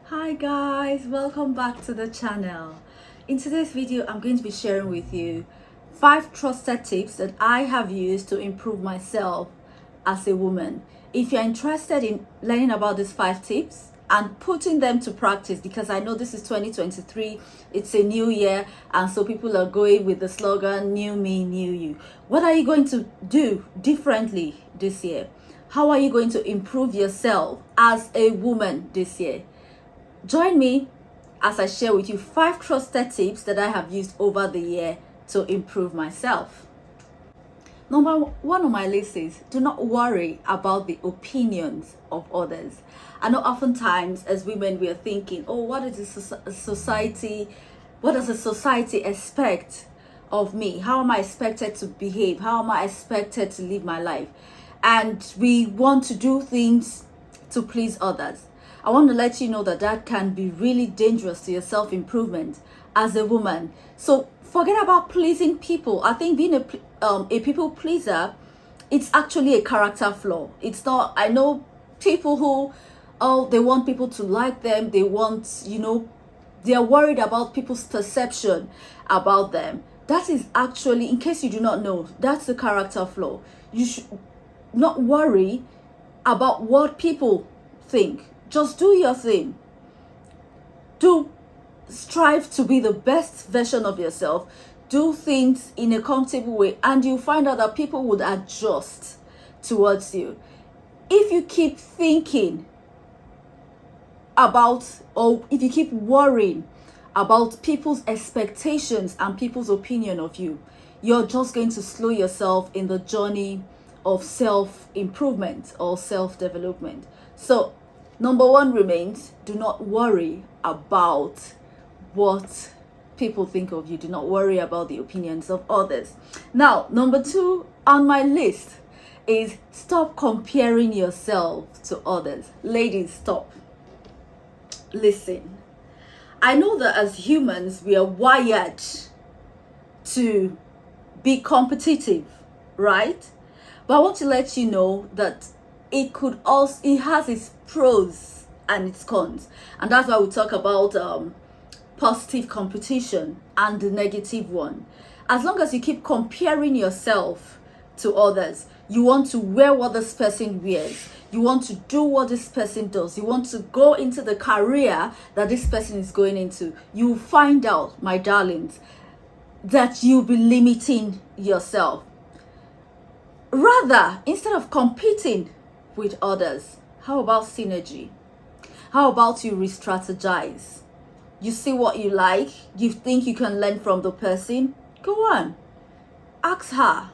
Hi guys, welcome back to the channel. In today's video, I'm going to be sharing with you 5 trusted tips that I have used to improve myself as a woman. If you're interested in learning about these 5 tips and putting them to practice, because I know this is 2023, it's a new year, and so people are going with the slogan, new me, new you. What are you going to do differently this year? How are you going to improve yourself as a woman this year? Join me as I share with you 5 trusted tips that I have used over the year to improve myself. Number 1 on my list is do not worry about the opinions of others. I know oftentimes as women we are thinking, oh, what does the society expect of me? How am I expected to behave? How am I expected to live my life? And we want to do things to please others. I want to let you know that that can be really dangerous to your self-improvement as a woman. So forget about pleasing people. I think being a people pleaser, it's actually a character flaw. It's not, I know people who, they want people to like them. They want, they are worried about people's perception about them. That is actually, in case you do not know, that's the character flaw. You should not worry about what people think. Just do your thing. Strive to be the best version of yourself. Do things in a comfortable way, and you'll find out that people would adjust towards you. If you keep thinking about, or if you keep worrying about people's expectations and people's opinion of you, you're just going to slow yourself in the journey of self-improvement or self-development. So number 1 remains, do not worry about what people think of you. Do not worry about the opinions of others. Now, number 2 on my list is stop comparing yourself to others. Ladies, stop. Listen. I know that as humans, we are wired to be competitive, right? But I want to let you know that it has its pros and its cons, and that's why we talk about positive competition and the negative one. As long as you keep comparing yourself to others, you want to wear what this person wears, you want to do what this person does, you want to go into the career that this person is going into, you find out, my darlings, that you'll be limiting yourself. Rather, instead of competing with others, how about synergy? How about you re-strategize? You see what you like, you think you can learn from the person, go on. Ask her,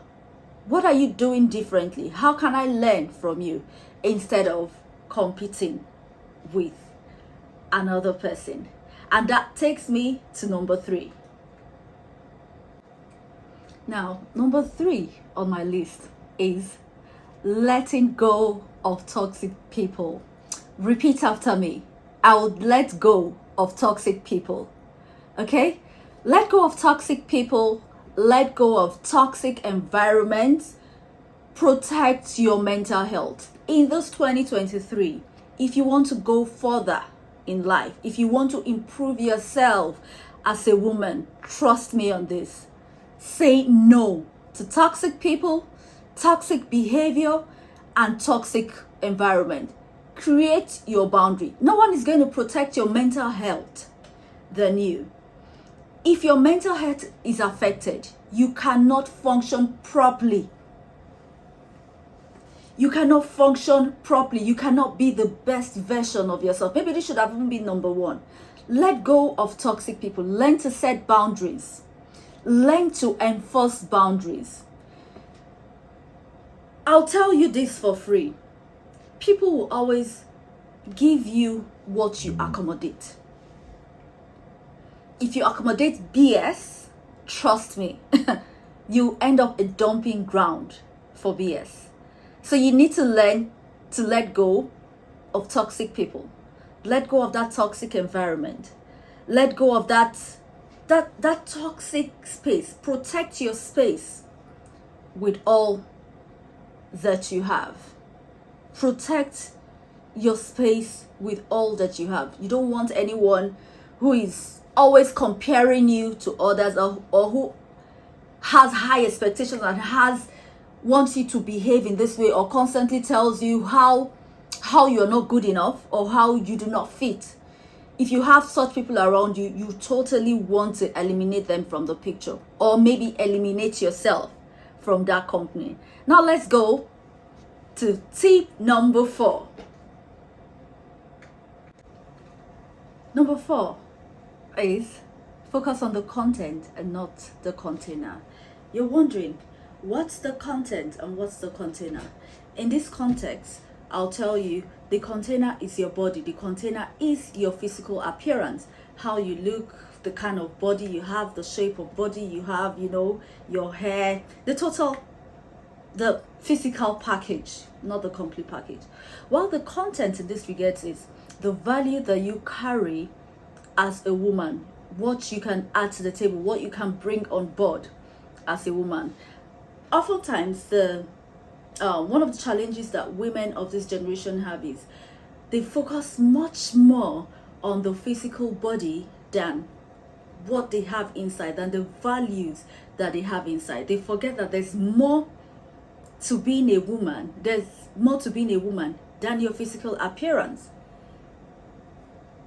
what are you doing differently? How can I learn from you? Instead of competing with another person. And that takes me to number 3. Now, number 3 on my list is letting go of toxic people. Repeat after me. I would let go of toxic people. Okay? Let go of toxic people. Let go of toxic environments. Protect your mental health. In this 2023, if you want to go further in life, if you want to improve yourself as a woman, trust me on this. Say no to toxic people, toxic behavior, and toxic environment. Create your boundary. No one is going to protect your mental health than you. If your mental health is affected, you cannot function properly. You cannot function properly. You cannot be the best version of yourself. Maybe this should have even been number 1. Let go of toxic people. Learn to set boundaries. Learn to enforce boundaries. I'll tell you this for free. People will always give you what you accommodate. If you accommodate BS, trust me, you end up a dumping ground for BS. So you need to learn to let go of toxic people. Let go of that toxic environment. Let go of that toxic space. Protect your space with all that you have. Protect your space with all that you have. You don't want anyone who is always comparing you to others, or who has high expectations and wants you to behave in this way, or constantly tells you how you're not good enough or how you do not fit. If you have such people around you, you totally want to eliminate them from the picture, or maybe eliminate yourself from that company. Now let's go to tip number 4. Number 4 is focus on the content and not the container. You're wondering, what's the content and what's the container? In this context, I'll tell you, the container is your body. The container is your physical appearance, how you look, the kind of body you have, the shape of body you have, your hair, the physical package, not the complete package. While the content in this regard is the value that you carry as a woman, what you can add to the table, what you can bring on board as a woman. Oftentimes, one of the challenges that women of this generation have is they focus much more on the physical body than what they have inside, than the values that they have inside. They forget that there's more to being a woman. There's more to being a woman than your physical appearance.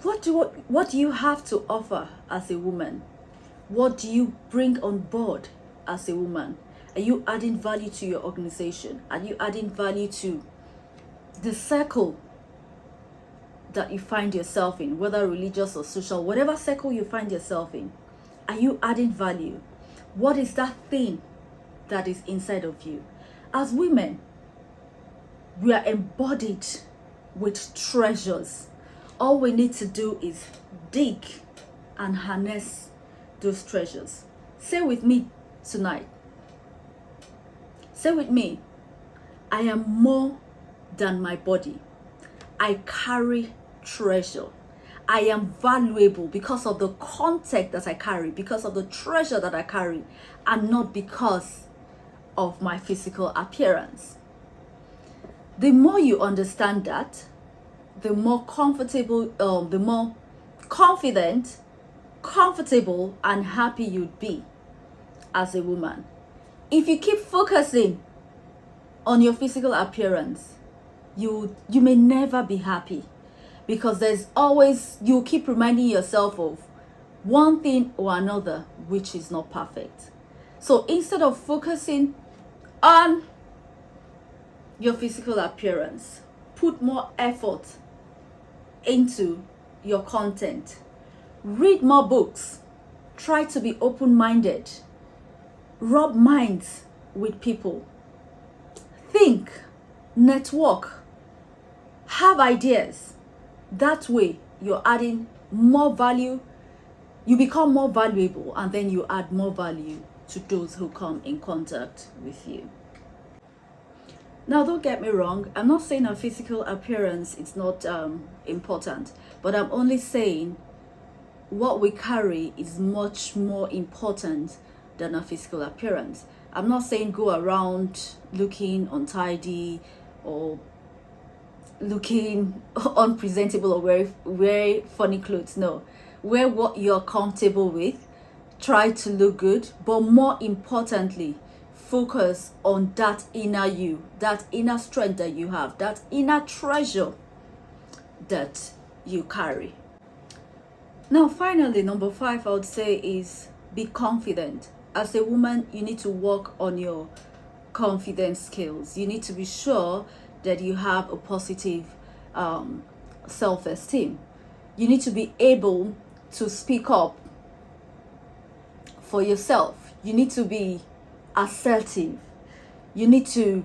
What do you have to offer as a woman? What do you bring on board as a woman? Are you adding value to your organization? Are you adding value to the circle that you find yourself in, whether religious or social, whatever circle you find yourself in? Are you adding value? What is that thing that is inside of you? As women, we are embodied with treasures. All we need to do is dig and harness those treasures. Say with me tonight. Say with me, I am more than my body. I carry treasure. I am valuable because of the content that I carry, because of the treasure that I carry, and not because of my physical appearance. The more you understand that, the more comfortable, the more confident, comfortable, and happy you'd be as a woman. If you keep focusing on your physical appearance, you may never be happy, because there's always, you keep reminding yourself of one thing or another which is not perfect. So instead of focusing on your physical appearance, put more effort into your content. Read more books. Try to be open-minded. Rub minds with people. Think, network, have ideas. That way you're adding more value, you become more valuable, and then you add more value to those who come in contact with you. Now, don't get me wrong, I'm not saying our physical appearance is not important, but I'm only saying what we carry is much more important than our physical appearance. I'm not saying go around looking untidy or looking unpresentable or wear funny clothes. No, wear what you're comfortable with. Try to look good, but more importantly, focus on that inner you, that inner strength that you have, that inner treasure that you carry. Now, finally, number 5, I would say, is be confident. As a woman, you need to work on your confidence skills. You need to be sure that you have a positive self-esteem. You need to be able to speak up for yourself. You need to be assertive. You need to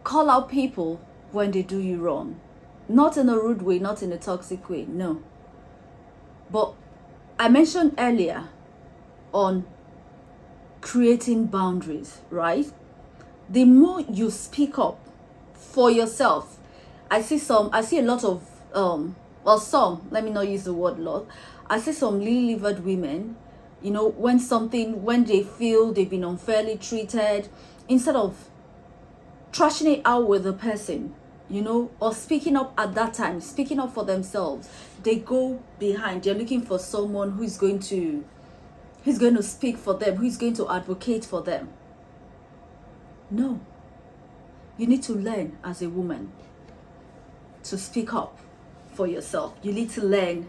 call out people when they do you wrong. Not in a rude way, not in a toxic way, no. But I mentioned earlier on creating boundaries, right? The more you speak up for yourself, I see a lot of let me not use the word lot. I see some lily-livered women, when they feel they've been unfairly treated, instead of trashing it out with the person, you know, or speaking up at that time, speaking up for themselves, they go behind. They're looking for someone who's going to speak for them, who's going to advocate for them. No. You need to learn as a woman to speak up for yourself. You need to learn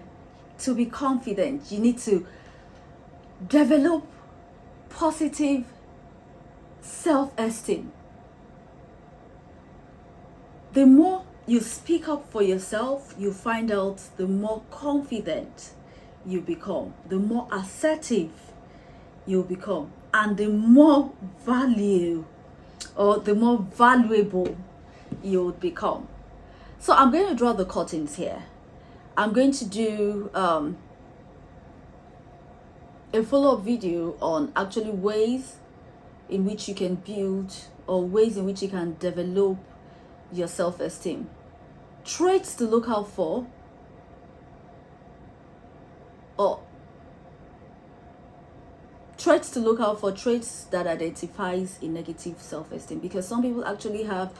to be confident. You need to develop positive self-esteem. The more you speak up for yourself, you find out the more confident you become, the more assertive you become, and the more valuable you'll become. So I'm going to draw the curtains here. I'm going to do a follow-up video on actually ways in which you can build, or ways in which you can develop your self-esteem. Traits to look out for, or traits that identifies a negative self-esteem, because some people actually have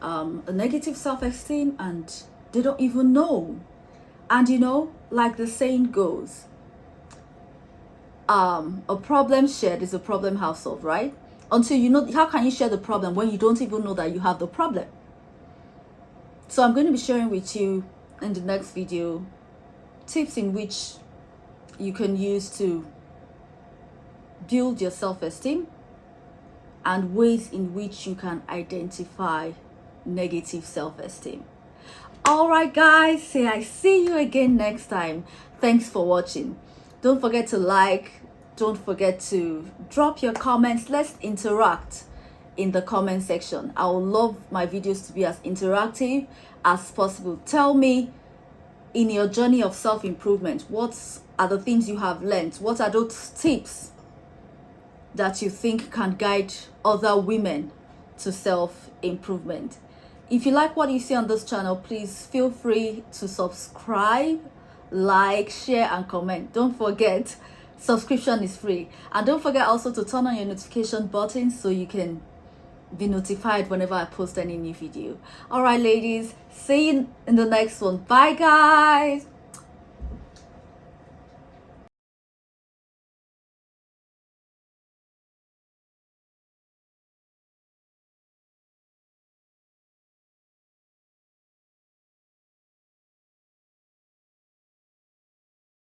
a negative self-esteem and they don't even know. And you know, like the saying goes, a problem shared is a problem half solved, right? Until you know, how can you share the problem when you don't even know that you have the problem? So I'm going to be sharing with you in the next video tips in which you can use to build your self-esteem, and ways in which you can identify negative self-esteem. All right, guys, say I see you again next time. Thanks for watching. Don't forget to like, don't forget to drop your comments. Let's interact in the comment section. I would love my videos to be as interactive as possible. Tell me, in your journey of self-improvement, what are the things you have learned? What are those tips that you think can guide other women to self-improvement? If you like what you see on this channel, please feel free to subscribe, like, share, and comment. Don't forget, subscription is free. And don't forget also to turn on your notification button so you can be notified whenever I post any new video. All right, ladies, see you in the next one. Bye, guys.